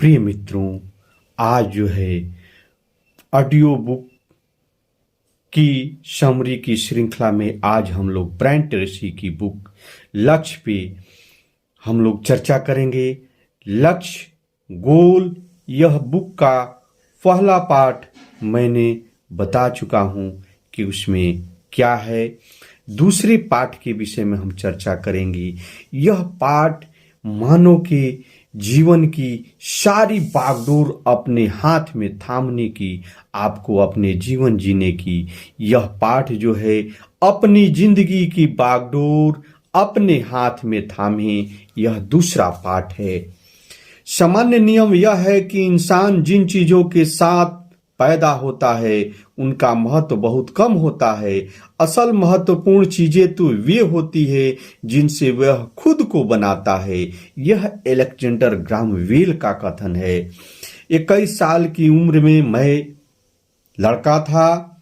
प्रिय मित्रों, आज जो है ऑडियो बुक की समरी की श्रृंखला में आज हम लोग ब्रायन ट्रेसी की बुक लक्ष्य पे हम लोग चर्चा करेंगे। लक्ष्य गोल, यह बुक का पहला पाठ मैंने बता चुका हूं कि उसमें क्या है। दूसरे पाठ के विषय में हम चर्चा करेंगे। यह पाठ मानव के जीवन की सारी बागडोर अपने हाथ में थामने की, आपको अपने जीवन जीने की, यह पाठ जो है अपनी जिंदगी की बागडोर अपने हाथ में थामे, यह दूसरा पाठ है। सामान्य नियम यह है कि इंसान जिन चीजों के साथ पैदा होता है उनका महत्व बहुत कम होता है। असल महत्वपूर्ण चीजें तो वे होती है जिनसे वह खुद को बनाता है। यह अलेक्जेंडर ग्राहम बेल का कथन है। 21 साल की उम्र में मैं लड़का था।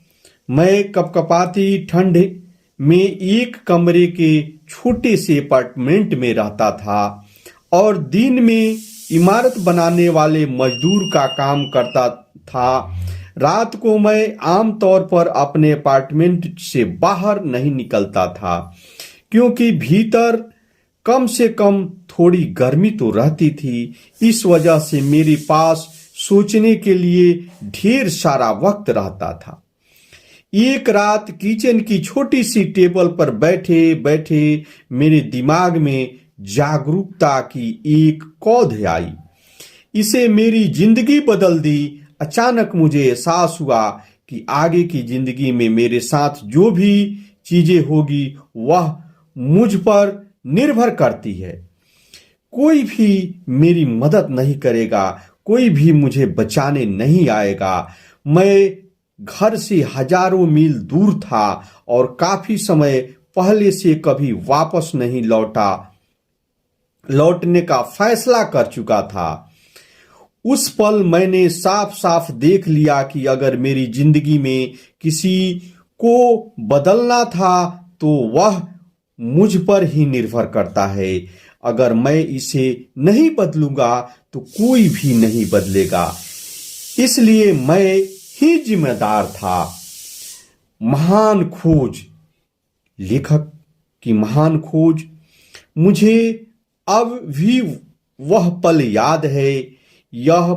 मैं कपकपाती ठंड में एक कमरे के छोटे से अपार्टमेंट में रहता था और दिन में इमारत बनाने वाले मजदूर का काम करता था। रात को मैं आमतौर पर अपने अपार्टमेंट से बाहर नहीं निकलता था क्योंकि भीतर कम से कम थोड़ी गर्मी तो रहती थी। इस वजह से मेरे पास सोचने के लिए ढेर सारा वक्त रहता था। एक रात किचन की छोटी सी टेबल पर बैठे बैठे मेरे दिमाग में जागरूकता की एक कौध आई। इसे मेरी जिंदगी बदल दी। अचानक मुझे एहसास हुआ कि आगे की जिंदगी में मेरे साथ जो भी चीजें होगी वह मुझ पर निर्भर करती है। कोई भी मेरी मदद नहीं करेगा, कोई भी मुझे बचाने नहीं आएगा। मैं घर से हजारों मील दूर था और काफी समय पहले से कभी वापस नहीं लौटने का फैसला कर चुका था। उस पल मैंने साफ साफ देख लिया कि अगर मेरी जिंदगी में किसी को बदलना था तो वह मुझ पर ही निर्भर करता है। अगर मैं इसे नहीं बदलूंगा तो कोई भी नहीं बदलेगा। इसलिए मैं ही जिम्मेदार था। महान खोज, लेखक की महान खोज। मुझे अब भी वह पल याद है। यह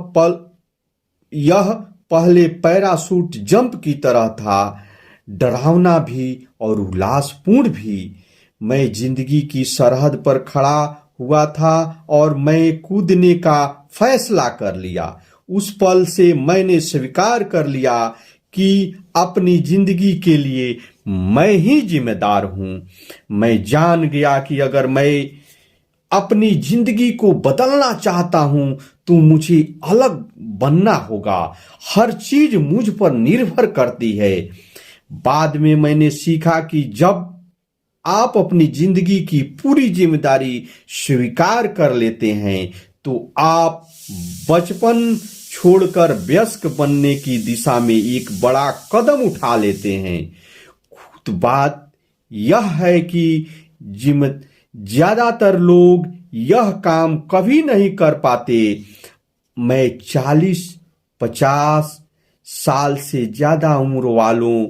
पहले पैराशूट जंप की तरह था, डरावना भी और उल्लासपूर्ण भी। मैं जिंदगी की सरहद पर खड़ा हुआ था और मैं कूदने का फैसला कर लिया। उस पल से मैंने स्वीकार कर लिया कि अपनी जिंदगी के लिए मैं ही जिम्मेदार हूं। मैं जान गया कि अगर मैं अपनी जिंदगी को बदलना चाहता हूं तो मुझे अलग बनना होगा। हर चीज मुझ पर निर्भर करती है। बाद में मैंने सीखा कि जब आप अपनी जिंदगी की पूरी जिम्मेदारी स्वीकार कर लेते हैं तो आप बचपन छोड़कर वयस्क बनने की दिशा में एक बड़ा कदम उठा लेते हैं। तो बात यह है कि ज्यादातर लोग यह काम कभी नहीं कर पाते। मैं 40-50 साल से ज्यादा उम्र वालों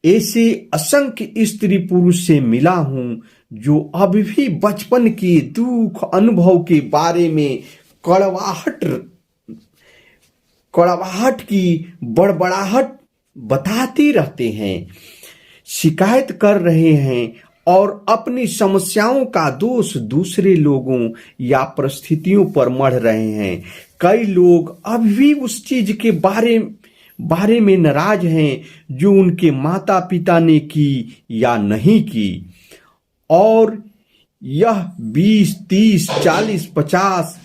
ऐसे असंख्य स्त्री पुरुष से मिला हूं जो अभी भी बचपन के दुख अनुभव के बारे में कड़वाहट की बड़बड़ाहट बताते रहते हैं, शिकायत कर रहे हैं और अपनी समस्याओं का दोष दूसरे लोगों या परिस्थितियों पर मढ़ रहे हैं। कई लोग अभी भी उस चीज के बारे में नाराज हैं जो उनके माता पिता ने की या नहीं की, और यह 20, 30, 40, 50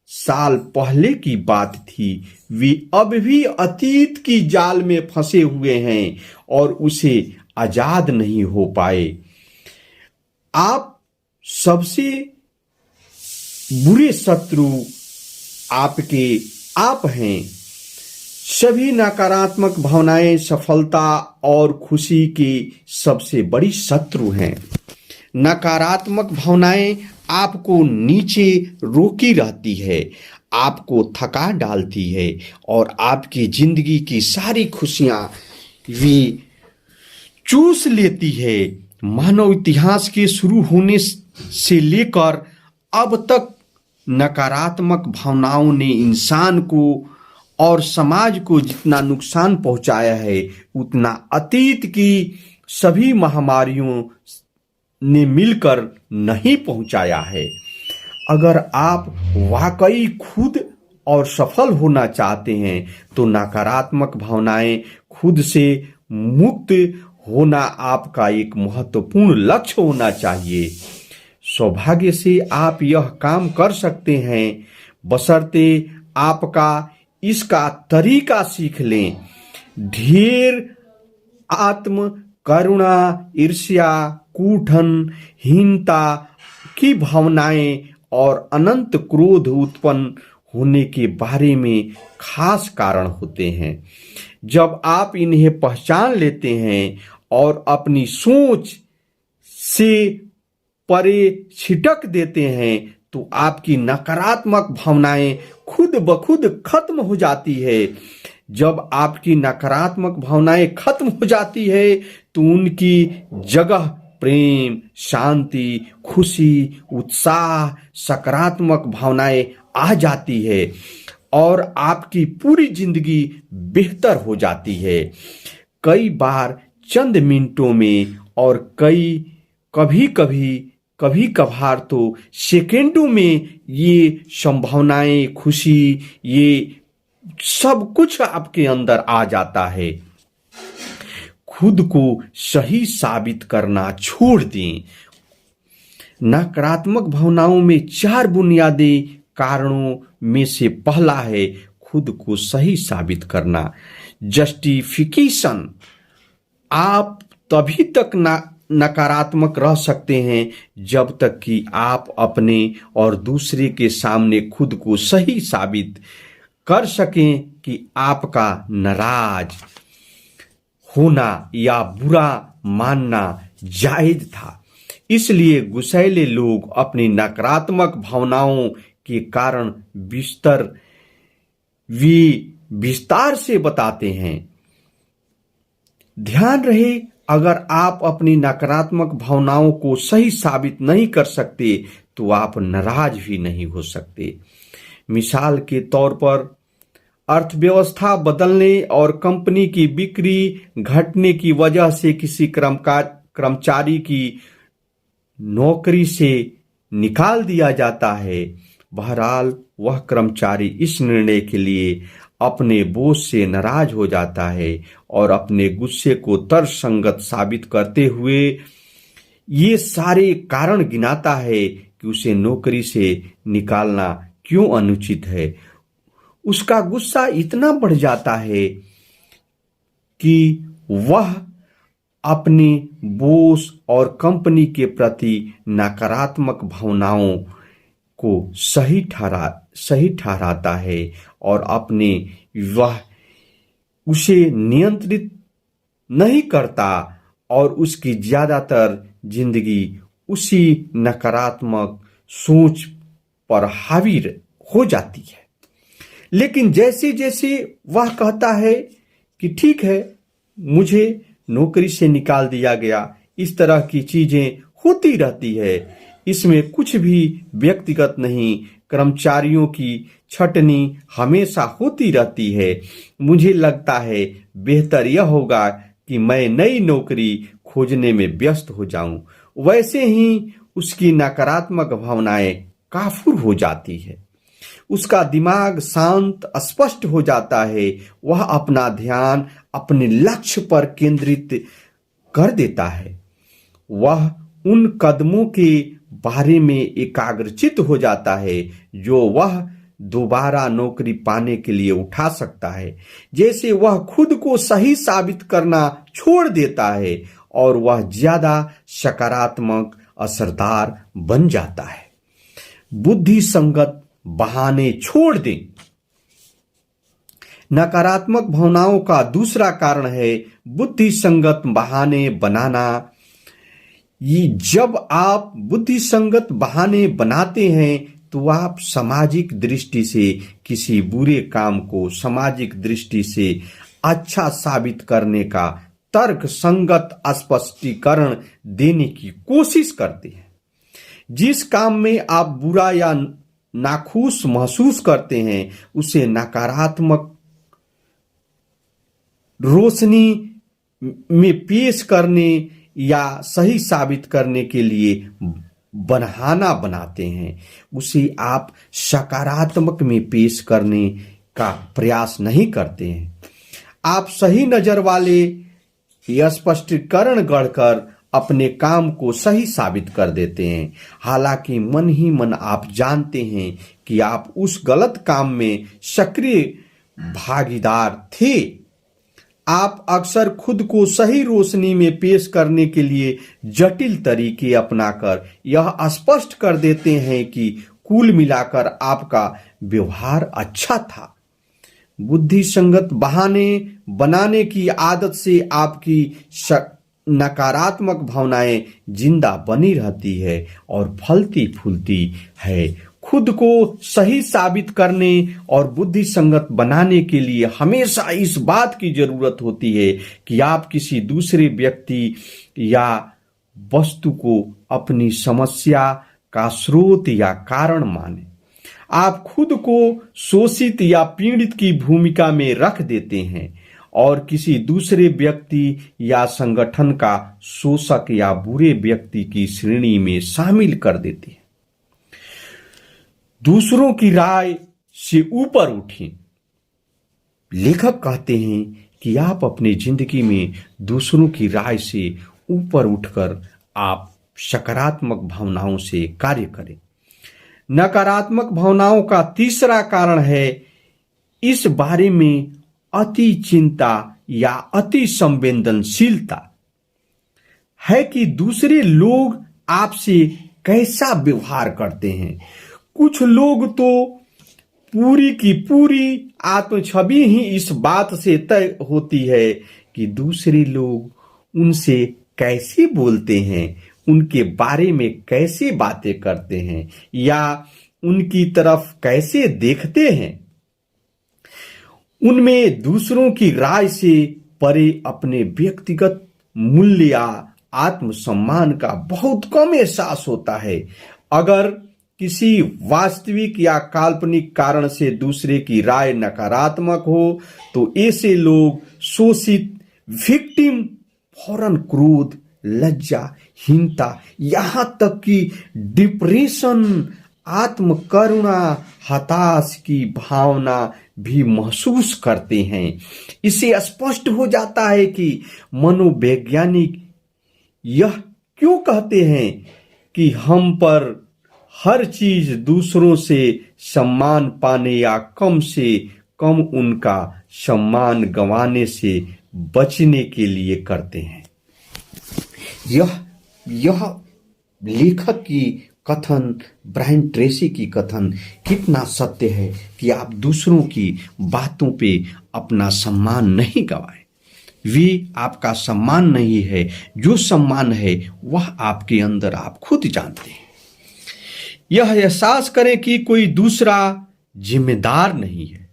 साल पहले की बात थी। वे अभी भी अतीत की जाल में फंसे हुए हैं और उसे आजाद नहीं हो पाए। आप सबसे बुरे शत्रु आप हैं। सभी नकारात्मक भावनाएं सफलता और खुशी की सबसे बड़ी शत्रु हैं। नकारात्मक भावनाएं आपको नीचे रोकी रहती है, आपको थका डालती है और आपकी जिंदगी की सारी खुशियां वे चूस लेती है। मानव इतिहास के शुरू होने से लेकर अब तक नकारात्मक भावनाओं ने इंसान को और समाज को जितना नुकसान पहुंचाया है, उतना अतीत की सभी महामारियों ने मिलकर नहीं पहुंचाया है। अगर आप वाकई खुद और सफल होना चाहते हैं तो नकारात्मक भावनाएं खुद से मुक्त होना आपका एक महत्वपूर्ण लक्ष्य होना चाहिए। सौभाग्य से आप यह काम कर सकते हैं, बशर्ते आपका इसका तरीका सीख लें। ढेर आत्म करुणा, ईर्ष्या, कूटन, हीनता की भावनाएं और अनंत क्रोध उत्पन्न होने के बारे में खास कारण होते हैं। जब आप इन्हें पहचान लेते हैं और अपनी सोच से परे छिटक देते हैं तो आपकी नकारात्मक भावनाएं खुद ब खुद खत्म हो जाती है। जब आपकी नकारात्मक भावनाएं खत्म हो जाती है तो उनकी जगह प्रेम, शांति, खुशी, उत्साह, सकारात्मक भावनाएं आ जाती है और आपकी पूरी जिंदगी बेहतर हो जाती है। कई बार चंद मिनटों में और कभी कभार तो सेकेंडों में ये संभावनाएं, खुशी, ये सब कुछ आपके अंदर आ जाता है। खुद को सही साबित करना छोड़ दें। नकारात्मक भावनाओं में 4 बुनियादी कारणों में से पहला है खुद को सही साबित करना, जस्टिफिकेशन। आप तभी तक नकारात्मक रह सकते हैं जब तक कि आप अपने और दूसरे के सामने खुद को सही साबित कर सकें कि आपका नाराज होना या बुरा मानना जायज था। इसलिए गुस्सैले लोग अपनी नकारात्मक भावनाओं के कारण विस्तार से बताते हैं। ध्यान रहे, अगर आप अपनी नकारात्मक भावनाओं को सही साबित नहीं कर सकते तो आप नाराज भी नहीं हो सकते। मिसाल के तौर पर अर्थव्यवस्था बदलने और कंपनी की बिक्री घटने की वजह से किसी कर्मचारी की नौकरी से निकाल दिया जाता है। बहरहाल वह कर्मचारी इस निर्णय के लिए अपने बॉस से नाराज हो जाता है और अपने गुस्से को तर्कसंगत साबित करते हुए ये सारे कारण गिनाता है कि उसे नौकरी से निकालना क्यों अनुचित है। उसका गुस्सा इतना बढ़ जाता है कि वह अपने बॉस और कंपनी के प्रति नकारात्मक भावनाओं को सही ठहराता है और वह उसे नियंत्रित नहीं करता और उसकी ज्यादातर जिंदगी उसी नकारात्मक सोच पर हावी हो जाती है। लेकिन जैसे जैसे वह कहता है कि ठीक है, मुझे नौकरी से निकाल दिया गया, इस तरह की चीजें होती रहती है, इसमें कुछ भी व्यक्तिगत नहीं, कर्मचारियों की छटनी हमेशा होती रहती है, मुझे लगता है बेहतर यह होगा कि मैं नई नौकरी खोजने में व्यस्त हो जाऊं। वैसे ही उसकी नकारात्मक भावनाएं काफूर हो जाती है। उसका दिमाग शांत, स्पष्ट हो जाता है। वह अपना ध्यान अपने लक्ष्य पर केंद्रित कर देता है। वह उन कदमों के बारे में एकाग्रचित हो जाता है जो वह दोबारा नौकरी पाने के लिए उठा सकता है। जैसे वह खुद को सही साबित करना छोड़ देता है और वह ज्यादा सकारात्मक, असरदार बन जाता है। बुद्धि संगत बहाने छोड़ दें। नकारात्मक भावनाओं का दूसरा कारण है बुद्धि संगत बहाने बनाना। ये जब आप बुद्धि संगत बहाने बनाते हैं तो आप सामाजिक दृष्टि से किसी बुरे काम को सामाजिक दृष्टि से अच्छा साबित करने का तर्क संगत स्पष्टीकरण देने की कोशिश करते हैं। जिस काम में आप बुरा या नाखुश महसूस करते हैं उसे नकारात्मक रोशनी में पेश करने या सही साबित करने के लिए बहाना बनाते हैं, उसे आप सकारात्मक में पेश करने का प्रयास नहीं करते हैं। आप सही नजर वाले स्पष्टीकरण गढ़कर अपने काम को सही साबित कर देते हैं, हालांकि मन ही मन आप जानते हैं कि आप उस गलत काम में सक्रिय भागीदार थे। आप अक्सर खुद को सही रोशनी में पेश करने के लिए जटिल तरीके अपनाकर यह स्पष्ट कर देते हैं कि कुल मिलाकर आपका व्यवहार अच्छा था। बुद्धि संगत बहाने बनाने की आदत से आपकी नकारात्मक भावनाएं जिंदा बनी रहती है और फलती फूलती है। खुद को सही साबित करने और बुद्धि संगत बनाने के लिए हमेशा इस बात की जरूरत होती है कि आप किसी दूसरे व्यक्ति या वस्तु को अपनी समस्या का स्रोत या कारण माने। आप खुद को शोषित या पीड़ित की भूमिका में रख देते हैं और किसी दूसरे व्यक्ति या संगठन का शोषक या बुरे व्यक्ति की श्रेणी में शामिल कर देते हैं। दूसरों की राय से ऊपर उठें। लेखक कहते हैं कि आप अपनी जिंदगी में दूसरों की राय से ऊपर उठकर आप सकारात्मक भावनाओं से कार्य करें। नकारात्मक भावनाओं का तीसरा कारण है इस बारे में अति चिंता या अति संवेदनशीलता है कि दूसरे लोग आपसे कैसा व्यवहार करते हैं। कुछ लोग तो पूरी की पूरी आत्मछवि ही इस बात से तय होती है कि दूसरे लोग उनसे कैसे बोलते हैं, उनके बारे में कैसे बातें करते हैं या उनकी तरफ कैसे देखते हैं। उनमें दूसरों की राय से परे अपने व्यक्तिगत मूल्य या आत्मसम्मान का बहुत कम एहसास होता है। अगर किसी वास्तविक या काल्पनिक कारण से दूसरे की राय नकारात्मक हो तो ऐसे लोग शोषित विक्टिम फौरन क्रोध, लज्जा, हीनता, यहां तक कि डिप्रेशन, आत्मकरुणा, हताश की भावना भी महसूस करते हैं। इससे स्पष्ट हो जाता है कि मनोवैज्ञानिक यह क्यों कहते हैं कि हम पर हर चीज दूसरों से सम्मान पाने या कम से कम उनका सम्मान गंवाने से बचने के लिए करते हैं। यह लेखक की कथन, ब्रायन ट्रेसी की कथन कितना सत्य है कि आप दूसरों की बातों पे अपना सम्मान नहीं गवाएं। वे आपका सम्मान नहीं है, जो सम्मान है वह आपके अंदर आप खुद जानते हैं। यह एहसास करें कि कोई दूसरा जिम्मेदार नहीं है।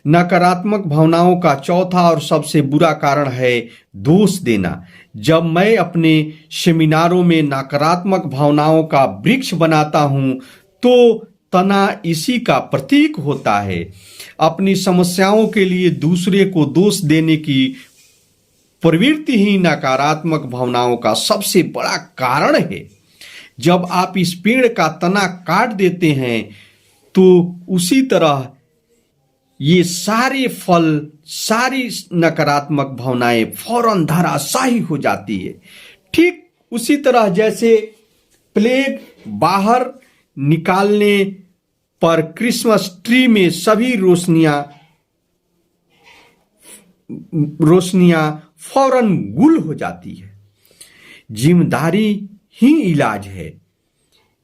नकारात्मक भावनाओं का चौथा और सबसे बुरा कारण है दोष देना। जब मैं अपने सेमिनारों में नकारात्मक भावनाओं का वृक्ष बनाता हूं तो तना इसी का प्रतीक होता है। अपनी समस्याओं के लिए दूसरे को दोष देने की प्रवृत्ति ही नकारात्मक भावनाओं का सबसे बड़ा कारण है। जब आप इस पेड़ का तना काट देते हैं तो उसी तरह ये सारे फल, सारी नकारात्मक भावनाएं फौरन धराशायी हो जाती है। ठीक उसी तरह जैसे प्लेग बाहर निकालने पर क्रिसमस ट्री में सभी रोशनियां फौरन गुल हो जाती है। जिम्मेदारी ही इलाज है।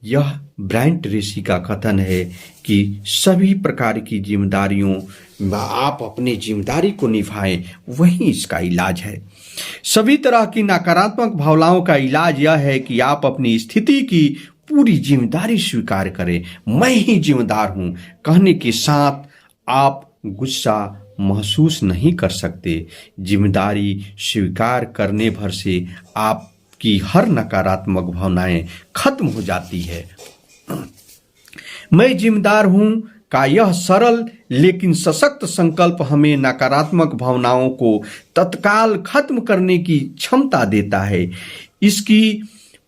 यह ब्रायन ट्रेसी का कथन है कि सभी प्रकार की जिम्मेदारियों में आप अपनी जिम्मेदारी को निभाएं, वही इसका इलाज है। सभी तरह की नकारात्मक भावनाओं का इलाज यह है कि आप अपनी स्थिति की पूरी जिम्मेदारी स्वीकार करें। मैं ही जिम्मेदार हूं कहने के साथ आप गुस्सा महसूस नहीं कर सकते। जिम्मेदारी स्वीकार करने भर से आपकी हर नकारात्मक भावनाएं खत्म हो जाती है। मैं जिम्मेदार हूं का यह सरल लेकिन सशक्त संकल्प हमें नकारात्मक भावनाओं को तत्काल खत्म करने की क्षमता देता है। इसकी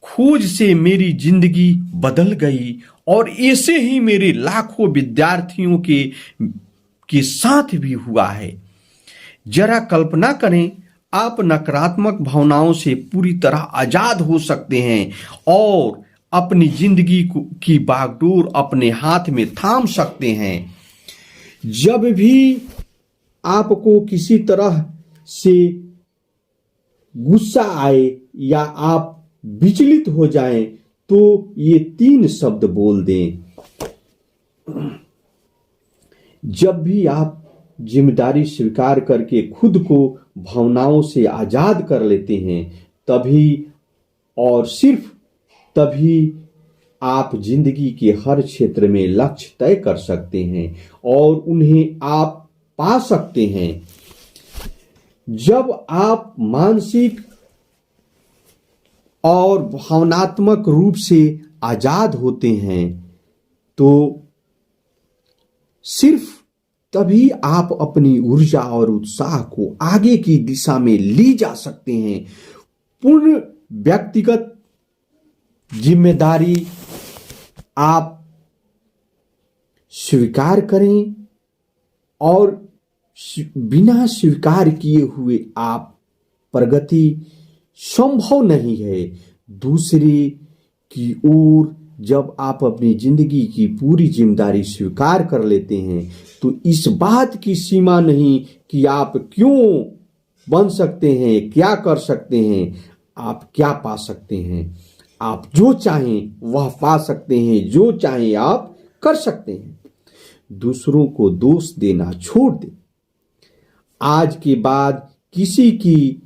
खोज से मेरी जिंदगी बदल गई और ऐसे ही मेरे लाखों विद्यार्थियों के साथ भी हुआ है। जरा कल्पना करें, आप नकारात्मक भावनाओं से पूरी तरह आजाद हो सकते हैं और अपनी जिंदगी की बागडोर अपने हाथ में थाम सकते हैं। जब भी आपको किसी तरह से गुस्सा आए या आप विचलित हो जाएं, तो ये 3 शब्द बोल दें। जब भी आप जिम्मेदारी स्वीकार करके खुद को भावनाओं से आजाद कर लेते हैं, तभी और सिर्फ तभी आप जिंदगी के हर क्षेत्र में लक्ष्य तय कर सकते हैं और उन्हें आप पा सकते हैं। जब आप मानसिक और भावनात्मक रूप से आजाद होते हैं, तो सिर्फ तभी आप अपनी ऊर्जा और उत्साह को आगे की दिशा में ले जा सकते हैं। पूर्ण व्यक्तिगत जिम्मेदारी आप स्वीकार करें और बिना स्वीकार किए हुए आप प्रगति संभव नहीं है। दूसरे की ओर जब आप अपनी जिंदगी की पूरी जिम्मेदारी स्वीकार कर लेते हैं, तो इस बात की सीमा नहीं कि आप क्यों बन सकते हैं, क्या कर सकते हैं, आप क्या पा सकते हैं। आप जो चाहें वह पा सकते हैं, जो चाहें आप कर सकते हैं। दूसरों को दोष देना छोड़ दें। आज के बाद किसी की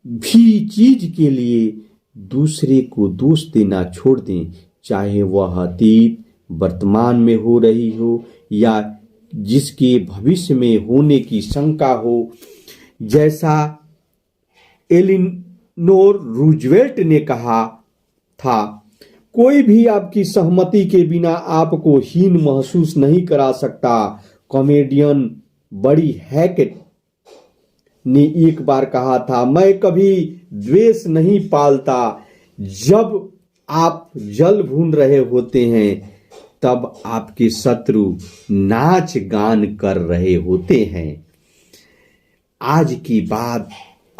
भी चीज के लिए दूसरे को दोष देना छोड़ दें, चाहे वह अतीत वर्तमान में हो रही हो या जिसके भविष्य में होने की शंका हो। जैसा एलिनोर रूजवेल्ट ने कहा था, कोई भी आपकी सहमति के बिना आपको हीन महसूस नहीं करा सकता। कॉमेडियन बड़ी हैकेट ने एक बार कहा था, मैं कभी द्वेष नहीं पालता। जब आप जल भून रहे होते हैं, तब आपके शत्रु नाच गान कर रहे होते हैं। आज की बात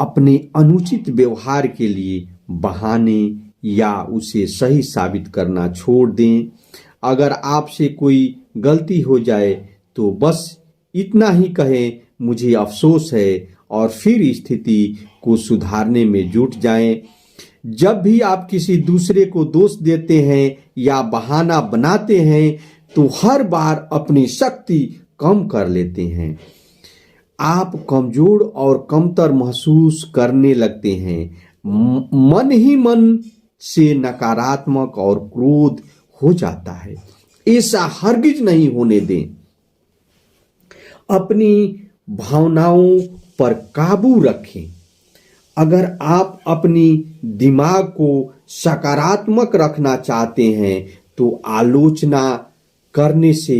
अपने अनुचित व्यवहार के लिए बहाने या उसे सही साबित करना छोड़ दें। अगर आपसे कोई गलती हो जाए तो बस इतना ही कहें, मुझे अफसोस है, और फिर स्थिति को सुधारने में जुट जाएं। जब भी आप किसी दूसरे को दोष देते हैं या बहाना बनाते हैं, तो हर बार अपनी शक्ति कम कर लेते हैं। आप कमजोर और कमतर महसूस करने लगते हैं। मन ही मन से नकारात्मक और क्रोध हो जाता है। ऐसा हरगिज नहीं होने दें। अपनी भावनाओं पर काबू रखें। अगर आप अपनी दिमाग को सकारात्मक रखना चाहते हैं, तो आलोचना करने से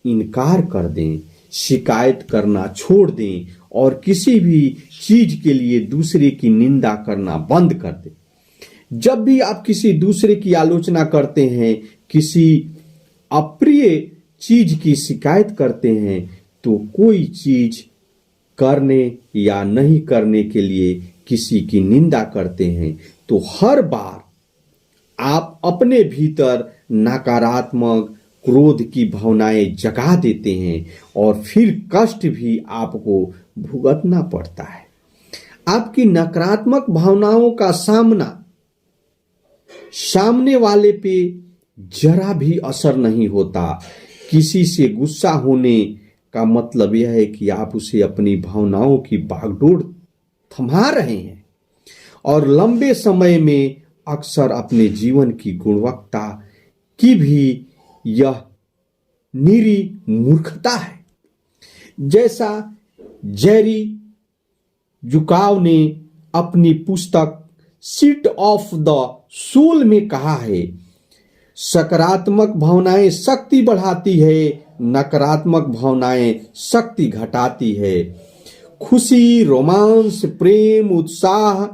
इनकार कर दें, शिकायत करना छोड़ दें और किसी भी चीज के लिए दूसरे की निंदा करना बंद कर दें। जब भी आप किसी दूसरे की आलोचना करते हैं, किसी अप्रिय चीज की शिकायत करते हैं, तो कोई चीज करने या नहीं करने के लिए किसी की निंदा करते हैं, तो हर बार आप अपने भीतर नकारात्मक क्रोध की भावनाएं जगा देते हैं और फिर कष्ट भी आपको भुगतना पड़ता है। आपकी नकारात्मक भावनाओं का सामने वाले पे जरा भी असर नहीं होता। किसी से गुस्सा होने का मतलब यह है कि आप उसे अपनी भावनाओं की बागडोर थमा रहे हैं और लंबे समय में अक्सर अपने जीवन की गुणवत्ता की भी यह निरी मूर्खता है। जैसा जेरी जुकाव ने अपनी पुस्तक सीट ऑफ द सोल में कहा है, सकारात्मक भावनाएं शक्ति बढ़ाती है, नकारात्मक भावनाएं शक्ति घटाती है। खुशी, रोमांस, प्रेम, उत्साह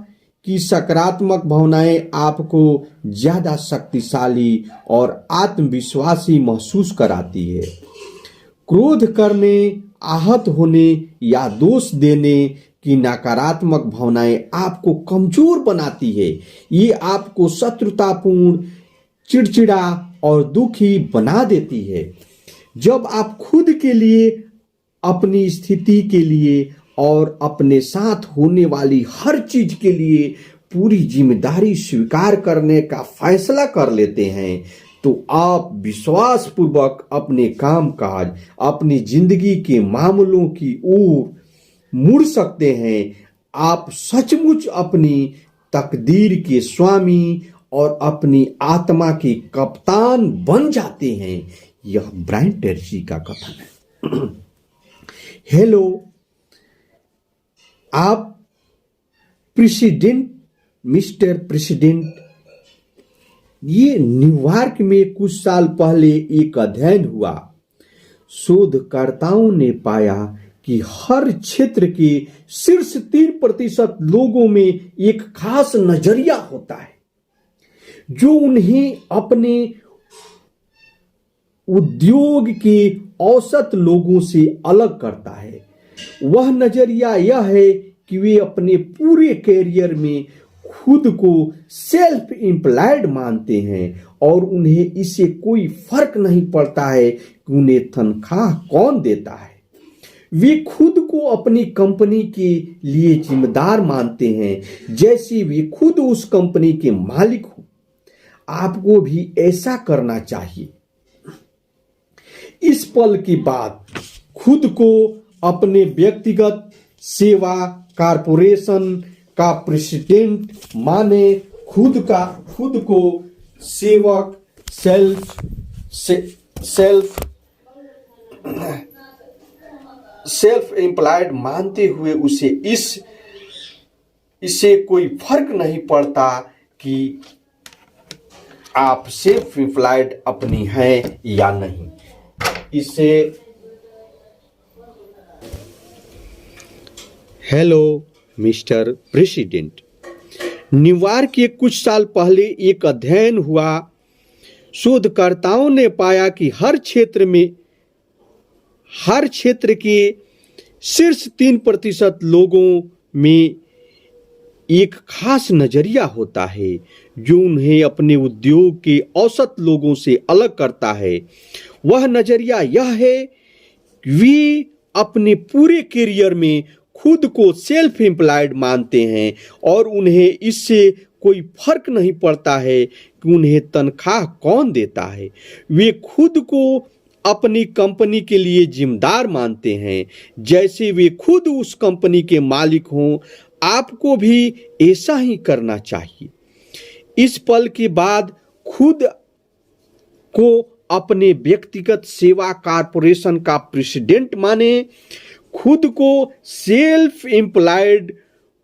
की सकारात्मक भावनाएं आपको ज्यादा शक्तिशाली और आत्मविश्वासी महसूस कराती है। क्रोध करने, आहत होने या दोष देने की नकारात्मक भावनाएं आपको कमजोर बनाती है। ये आपको शत्रुतापूर्ण, चिड़चिड़ा और दुखी बना देती है। जब आप खुद के लिए, अपनी स्थिति के लिए और अपने साथ होने वाली हर चीज के लिए पूरी जिम्मेदारी स्वीकार करने का फैसला कर लेते हैं, तो आप विश्वास पूर्वक अपने कामकाज, अपनी जिंदगी के मामलों की ओर मुड़ सकते हैं। आप सचमुच अपनी तकदीर के स्वामी और अपनी आत्मा के कप्तान बन जाते हैं। यह ब्रायन ट्रेसी का कथन है। हेलो, आप प्रेसिडेंट, मिस्टर प्रेसिडेंट, ये न्यूयॉर्क में कुछ साल पहले एक अध्ययन हुआ। शोधकर्ताओं ने पाया कि हर क्षेत्र के शीर्ष 3% लोगों में एक खास नजरिया होता है जो उन्हें अपने उद्योग के औसत लोगों से अलग करता है। वह नजरिया यह है कि वे अपने पूरे कैरियर में खुद को सेल्फ एम्प्लॉयड मानते हैं और उन्हें इससे कोई फर्क नहीं पड़ता है कि उन्हें तनख्वाह कौन देता है। वे खुद को अपनी कंपनी के लिए जिम्मेदार मानते हैं जैसे वे खुद उस कंपनी के मालिक हो। आपको भी ऐसा करना चाहिए। इस पल के बाद खुद को अपने व्यक्तिगत सेवा कॉरपोरेशन का प्रेसिडेंट माने। खुद को सेवक, सेल्फ एम्प्लॉयड मानते हुए इससे कोई फर्क नहीं पड़ता कि आप सेल्फ एम्प्लॉयड अपनी हैं या नहीं। इसे हेलो मिस्टर प्रेसिडेंट, न्यूयॉर्क के कुछ साल पहले एक अध्ययन हुआ। शोधकर्ताओं ने पाया कि हर क्षेत्र के शीर्ष 3% लोगों में एक खास नजरिया होता है जो उन्हें अपने उद्योग के औसत लोगों से अलग करता है। वह नजरिया यह है कि वे अपने पूरे करियर में खुद को सेल्फ एम्प्लॉयड मानते हैं और उन्हें इससे कोई फर्क नहीं पड़ता है कि उन्हें तनख्वाह कौन देता है। वे खुद को अपनी कंपनी के लिए जिम्मेदार मानते हैं जैसे वे खुद उस कंपनी के मालिक हों। आपको भी ऐसा ही करना चाहिए। इस पल के बाद खुद को अपने व्यक्तिगत सेवा कॉरपोरेशन का प्रेसिडेंट माने। खुद को सेल्फ एम्प्लॉयड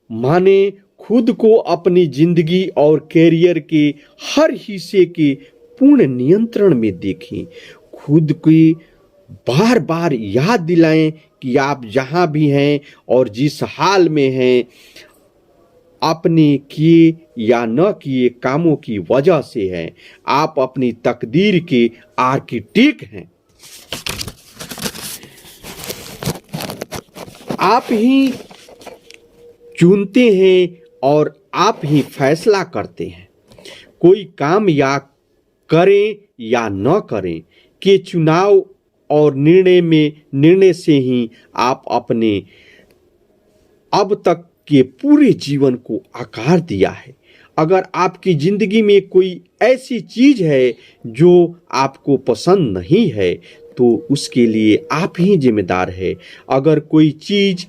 माने। खुद को अपनी जिंदगी और कैरियर के हर हिस्से के पूर्ण नियंत्रण में देखें। खुद की बार बार याद दिलाएं कि आप जहां भी हैं और जिस हाल में हैं, अपने किए या न किए कामों की वजह से हैं। आप अपनी तकदीर के आर्किटेक्ट हैं। आप ही चुनते हैं और आप ही फैसला करते हैं। कोई काम या करें या न करें के चुनाव और निर्णय से ही आप अपने अब तक के पूरे जीवन को आकार दिया है। अगर आपकी जिंदगी में कोई ऐसी चीज है जो आपको पसंद नहीं है तो उसके लिए आप ही जिम्मेदार है। अगर कोई चीज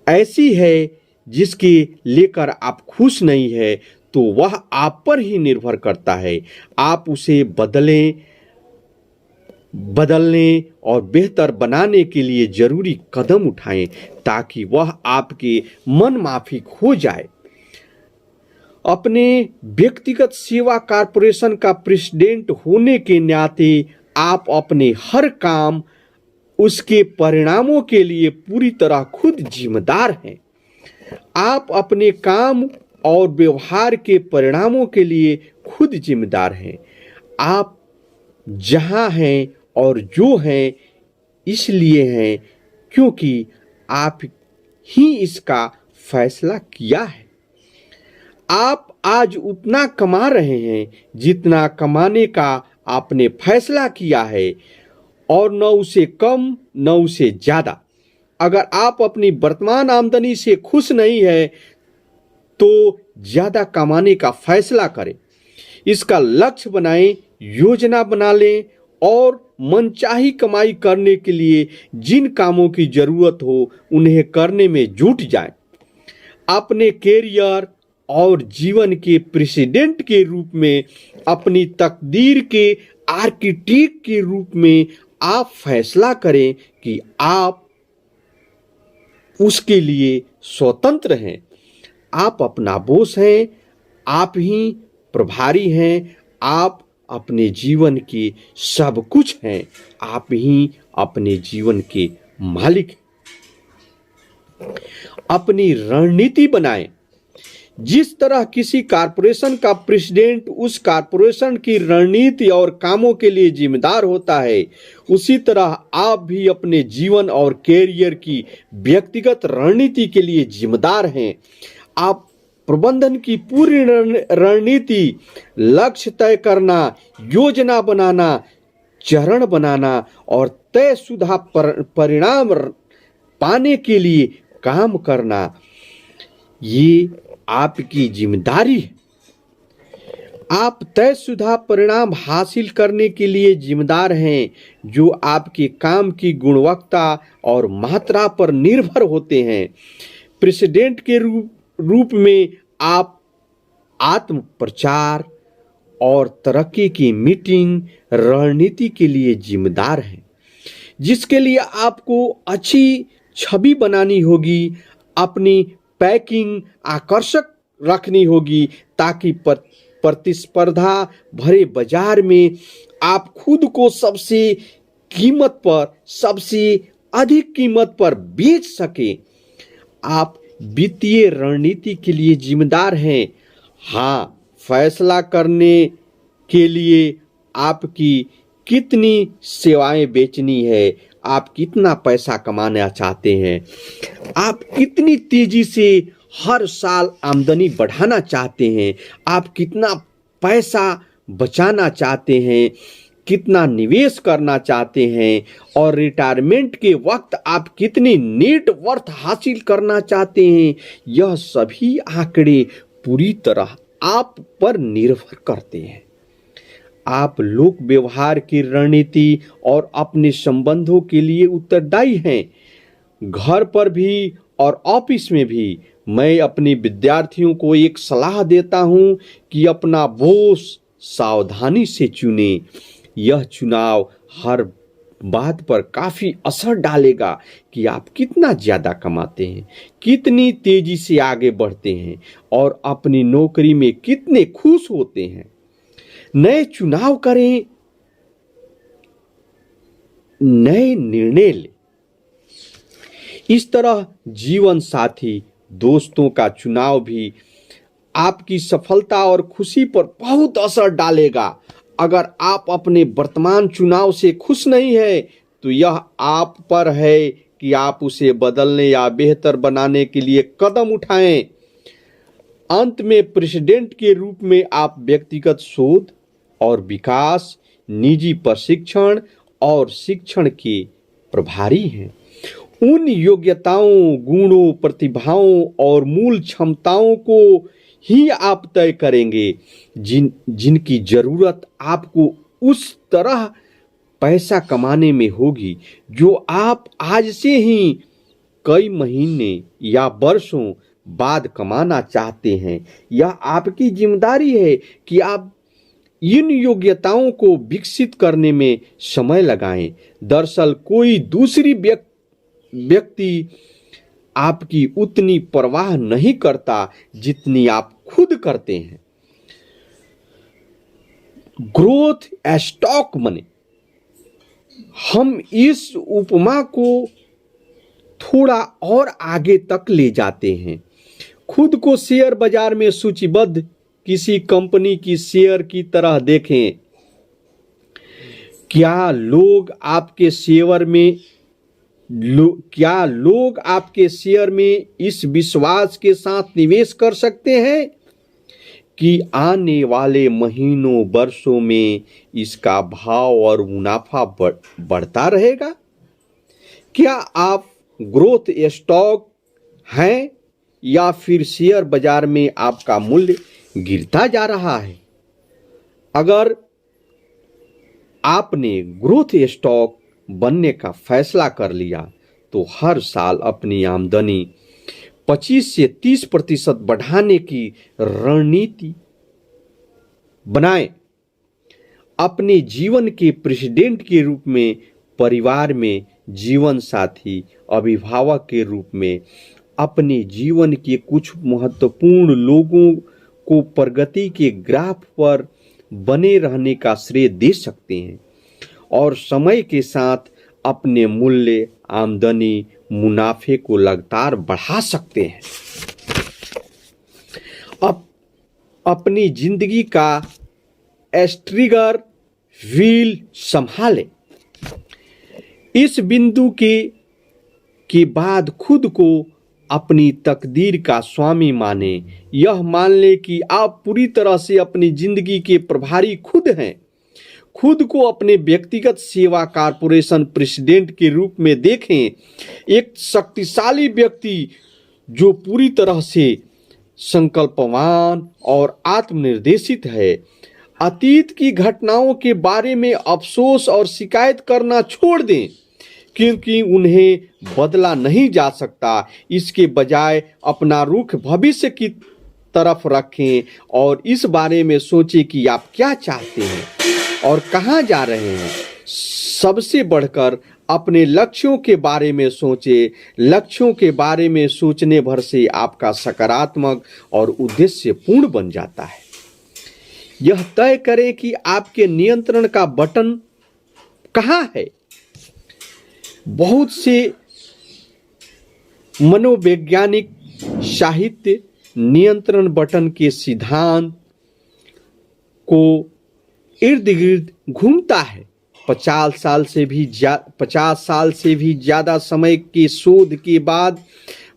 ऐसी है जिसके लेकर आप खुश नहीं है तो वह आप पर ही निर्भर करता है। आप उसे बदलने और बेहतर बनाने के लिए जरूरी कदम उठाएं ताकि वह आपके मन माफिक हो जाए। अपने व्यक्तिगत सेवा कॉरपोरेशन का प्रेसिडेंट होने के नाते आप अपने हर काम उसके परिणामों के लिए पूरी तरह खुद जिम्मेदार हैं। आप अपने काम और व्यवहार के परिणामों के लिए खुद जिम्मेदार हैं। आप जहां हैं और जो हैं इसलिए हैं क्योंकि आप ही इसका फैसला किया है। आप आज उतना कमा रहे हैं जितना कमाने का आपने फैसला किया है और न उसे कम न उसे ज्यादा। अगर आप अपनी वर्तमान आमदनी से खुश नहीं है तो ज्यादा कमाने का फैसला करें, इसका लक्ष्य बनाएं, योजना बना लें और मनचाही कमाई करने के लिए जिन कामों की जरूरत हो उन्हें करने में जुट जाएं। अपने कैरियर और जीवन के प्रेसिडेंट के रूप में, अपनी तकदीर के आर्किटेक्ट के रूप में आप फैसला करें कि आप उसके लिए स्वतंत्र हैं। आप अपना बॉस हैं, आप ही प्रभारी हैं, आप अपने जीवन के सब कुछ हैं, आप ही अपने जीवन के मालिक हैं। अपनी रणनीति बनाएं। जिस तरह किसी कॉरपोरेशन का प्रेसिडेंट उस कॉरपोरेशन की रणनीति और कामों के लिए जिम्मेदार होता है, उसी तरह आप भी अपने जीवन और कैरियर की व्यक्तिगत रणनीति के लिए जिम्मेदार हैं। आप प्रबंधन की पूरी रणनीति, लक्ष्य तय करना, योजना बनाना, चरण बनाना और तयशुदा परिणाम पाने के लिए काम करना, ये आपकी जिम्मेदारी है। आप तयशुदा परिणाम हासिल करने के लिए जिम्मेदार हैं जो आपके काम की गुणवत्ता और मात्रा पर निर्भर होते हैं। प्रेसिडेंट के रूप में आप आत्म प्रचार और तरक्की की मीटिंग रणनीति के लिए जिम्मेदार हैं, जिसके लिए आपको अच्छी छवि बनानी होगी, अपनी पैकिंग आकर्षक रखनी होगी ताकि प्रतिस्पर्धा भरे बाजार में आप खुद को सबसे अधिक कीमत पर बेच सके। आप वित्तीय रणनीति के लिए जिम्मेदार हैं। हाँ, फैसला करने के लिए आपकी कितनी सेवाएं बेचनी है, आप कितना पैसा कमाना चाहते हैं, आप कितनी तेजी से हर साल आमदनी बढ़ाना चाहते हैं, आप कितना पैसा बचाना चाहते हैं, कितना निवेश करना चाहते हैं और रिटायरमेंट के वक्त आप कितनी नेट वर्थ हासिल करना चाहते हैं, यह सभी आंकड़े पूरी तरह आप पर निर्भर करते हैं। आप लोक व्यवहार की रणनीति और अपने संबंधों के लिए उत्तरदायी हैं। घर पर भी और ऑफिस में भी मैं अपने विद्यार्थियों को एक सलाह देता हूं कि अपना बॉस सावधानी से चुने। यह चुनाव हर बात पर काफी असर डालेगा कि आप कितना ज्यादा कमाते हैं, कितनी तेजी से आगे बढ़ते हैं और अपनी नौकरी में कितने खुश होते हैं। नए चुनाव करें, नए निर्णय लें। इस तरह जीवन साथी, दोस्तों का चुनाव भी आपकी सफलता और खुशी पर बहुत असर डालेगा। अगर आप अपने वर्तमान चुनाव से खुश नहीं है तो यह आप पर है कि आप उसे बदलने या बेहतर बनाने के लिए कदम उठाएं। अंत में प्रेसिडेंट के रूप में आप व्यक्तिगत शोध और विकास, निजी प्रशिक्षण और शिक्षण के प्रभारी हैं। उन योग्यताओं, गुणों, प्रतिभाओं और मूल क्षमताओं को ही आप तय करेंगे जिनकी जरूरत आपको उस तरह पैसा कमाने में होगी जो आप आज से ही कई महीने या वर्षों बाद कमाना चाहते हैं। यह आपकी जिम्मेदारी है कि आप इन योग्यताओं को विकसित करने में समय लगाएं। दरअसल कोई दूसरी व्यक्ति आपकी उतनी परवाह नहीं करता जितनी आप खुद करते हैं। Growth stock money. हम इस उपमा को थोड़ा और आगे तक ले जाते हैं। खुद को शेयर बाजार में सूचीबद्ध किसी कंपनी की शेयर की तरह देखें। क्या लोग आपके शेयर में इस विश्वास के साथ निवेश कर सकते हैं कि आने वाले महीनों वर्षों में इसका भाव और मुनाफा बढ़ता रहेगा? क्या आप ग्रोथ स्टॉक हैं या फिर शेयर बाजार में आपका मूल्य गिरता जा रहा है? अगर आपने ग्रोथ स्टॉक बनने का फैसला कर लिया तो हर साल अपनी आमदनी 25 से 30% बढ़ाने की रणनीति बनाएं। अपने जीवन के प्रेसिडेंट के रूप में, परिवार में जीवन साथी, अभिभावक के रूप में अपने जीवन के कुछ महत्वपूर्ण लोगों को प्रगति के ग्राफ पर बने रहने का श्रेय दे सकते हैं और समय के साथ अपने मूल्य, आमदनी, मुनाफे को लगातार बढ़ा सकते हैं। अपनी जिंदगी का स्ट्रिगर व्हील संभालें। इस बिंदु के बाद खुद को अपनी तकदीर का स्वामी माने। यह मान ले कि आप पूरी तरह से अपनी जिंदगी के प्रभारी खुद हैं। खुद को अपने व्यक्तिगत सेवा कॉरपोरेशन प्रेसिडेंट के रूप में देखें। एक शक्तिशाली व्यक्ति जो पूरी तरह से संकल्पवान और आत्मनिर्देशित है। अतीत की घटनाओं के बारे में अफसोस और शिकायत करना छोड़ दें क्योंकि उन्हें बदला नहीं जा सकता। इसके बजाय अपना रुख भविष्य की तरफ रखें और इस बारे में सोचें कि आप क्या चाहते हैं और कहां जा रहे हैं। सबसे बढ़कर अपने लक्ष्यों के बारे में सोचें। लक्ष्यों के बारे में सोचने भर से आपका सकारात्मक और उद्देश्यपूर्ण बन जाता है। यह तय करें कि आपके नियंत्रण का बटन कहां है। बहुत से मनोवैज्ञानिक साहित्य नियंत्रण बटन के सिद्धांत को इर्द गिर्द घूमता है। 50 साल से भी ज्यादा समय के शोध के बाद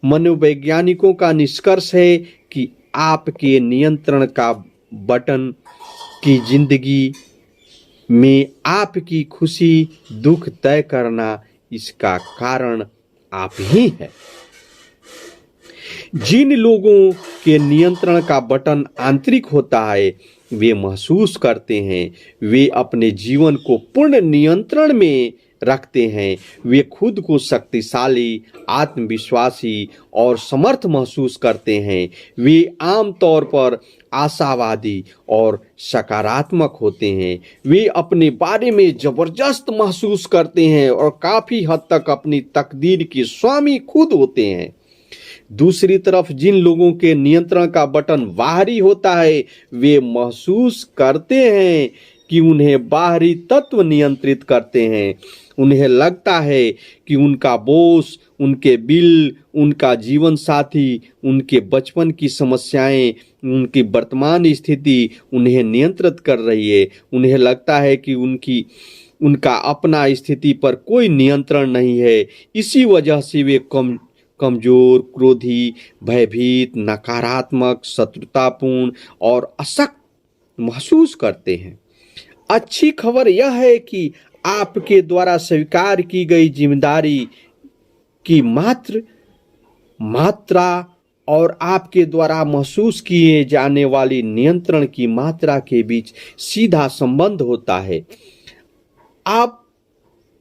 मनोवैज्ञानिकों का निष्कर्ष है कि आपके नियंत्रण का बटन की जिंदगी में आपकी खुशी दुख तय करना, इसका कारण आप ही है। जिन लोगों के नियंत्रण का बटन आंतरिक होता है वे महसूस करते हैं वे अपने जीवन को पूर्ण नियंत्रण में रखते हैं। वे खुद को शक्तिशाली, आत्मविश्वासी और समर्थ महसूस करते हैं। वे आमतौर पर आशावादी और सकारात्मक होते हैं। वे अपने बारे में जबरदस्त महसूस करते हैं और काफी हद तक अपनी तकदीर के स्वामी खुद होते हैं। दूसरी तरफ जिन लोगों के नियंत्रण का बटन बाहरी होता है वे महसूस करते हैं कि उन्हें बाहरी तत्व नियंत्रित करते हैं। उन्हें लगता है कि उनका बॉस, उनके बिल, उनका जीवन साथी, उनके बचपन की समस्याएं, उनकी वर्तमान स्थिति उन्हें नियंत्रित कर रही है। उन्हें लगता है कि उनका अपना स्थिति पर कोई नियंत्रण नहीं है। इसी वजह से वे कमजोर, क्रोधी, भयभीत, नकारात्मक, शत्रुतापूर्ण और अशक्त महसूस करते हैं। अच्छी खबर यह है कि आपके द्वारा स्वीकार की गई जिम्मेदारी की मात्रा और आपके द्वारा महसूस किए जाने वाली नियंत्रण की मात्रा के बीच सीधा संबंध होता है। आप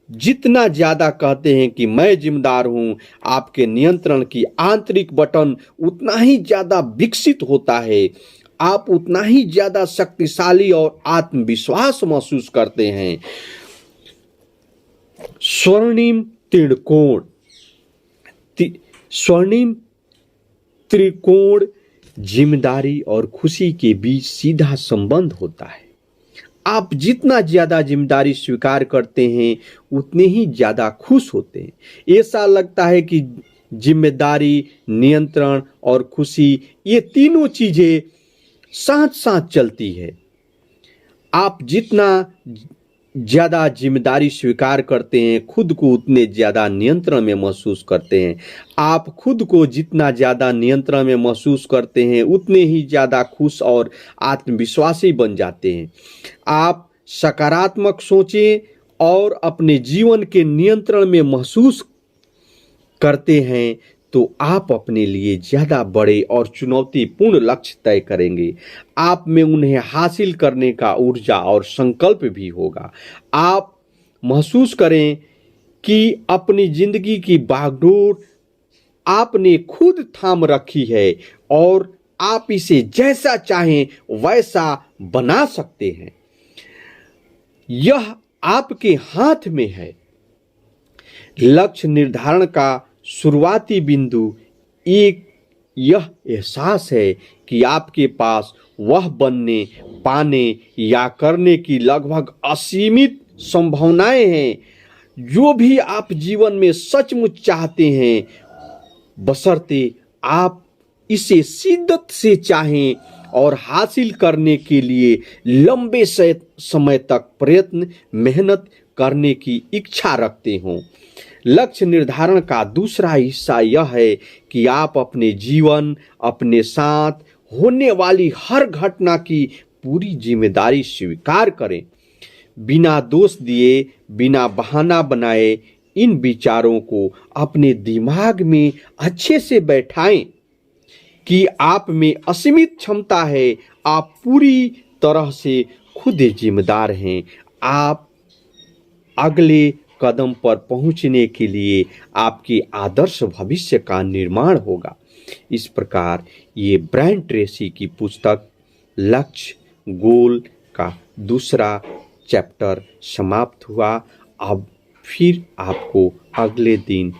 जितना ज्यादा कहते हैं कि मैं जिम्मेदार हूं, आपके नियंत्रण की आंतरिक बटन उतना ही ज्यादा विकसित होता है। आप उतना ही ज्यादा शक्तिशाली और आत्मविश्वास महसूस करते हैं। स्वर्णिम त्रिकोण स्वर्णिम त्रिकोण जिम्मेदारी और खुशी के बीच सीधा संबंध होता है। आप जितना ज्यादा जिम्मेदारी स्वीकार करते हैं उतने ही ज्यादा खुश होते हैं। ऐसा लगता है कि जिम्मेदारी, नियंत्रण और खुशी ये तीनों चीजें साथ साथ चलती है। आप जितना ज्यादा जिम्मेदारी स्वीकार करते हैं, खुद को उतने ज्यादा नियंत्रण में महसूस करते हैं। आप खुद को जितना ज्यादा नियंत्रण में महसूस करते हैं उतने ही ज्यादा खुश और आत्मविश्वासी बन जाते हैं। आप सकारात्मक सोचें और अपने जीवन के नियंत्रण में महसूस करते हैं तो आप अपने लिए ज्यादा बड़े और चुनौतीपूर्ण लक्ष्य तय करेंगे। आप में उन्हें हासिल करने का ऊर्जा और संकल्प भी होगा। आप महसूस करें कि अपनी जिंदगी की बागडोर आपने खुद थाम रखी है और आप इसे जैसा चाहें वैसा बना सकते हैं। यह आपके हाथ में है। लक्ष्य निर्धारण का शुरुआती बिंदु एक यह एहसास है कि आपके पास वह बनने, पाने या करने की लगभग असीमित संभावनाएं हैं जो भी आप जीवन में सचमुच चाहते हैं, बशर्ते आप इसे शिद्दत से चाहें और हासिल करने के लिए लंबे समय तक प्रयत्न, मेहनत करने की इच्छा रखते हों। लक्ष्य निर्धारण का दूसरा हिस्सा यह है कि आप अपने जीवन, अपने साथ होने वाली हर घटना की पूरी जिम्मेदारी स्वीकार करें। बिना दोष दिए, बिना बहाना बनाए इन विचारों को अपने दिमाग में अच्छे से बैठाएं कि आप में असीमित क्षमता है। आप पूरी तरह से खुद जिम्मेदार हैं। आप अगले कदम पर पहुंचने के लिए आपके आदर्श भविष्य का निर्माण होगा। इस प्रकार ये ब्रायन ट्रेसी की पुस्तक लक्ष्य गोल का दूसरा चैप्टर समाप्त हुआ। अब फिर आपको अगले दिन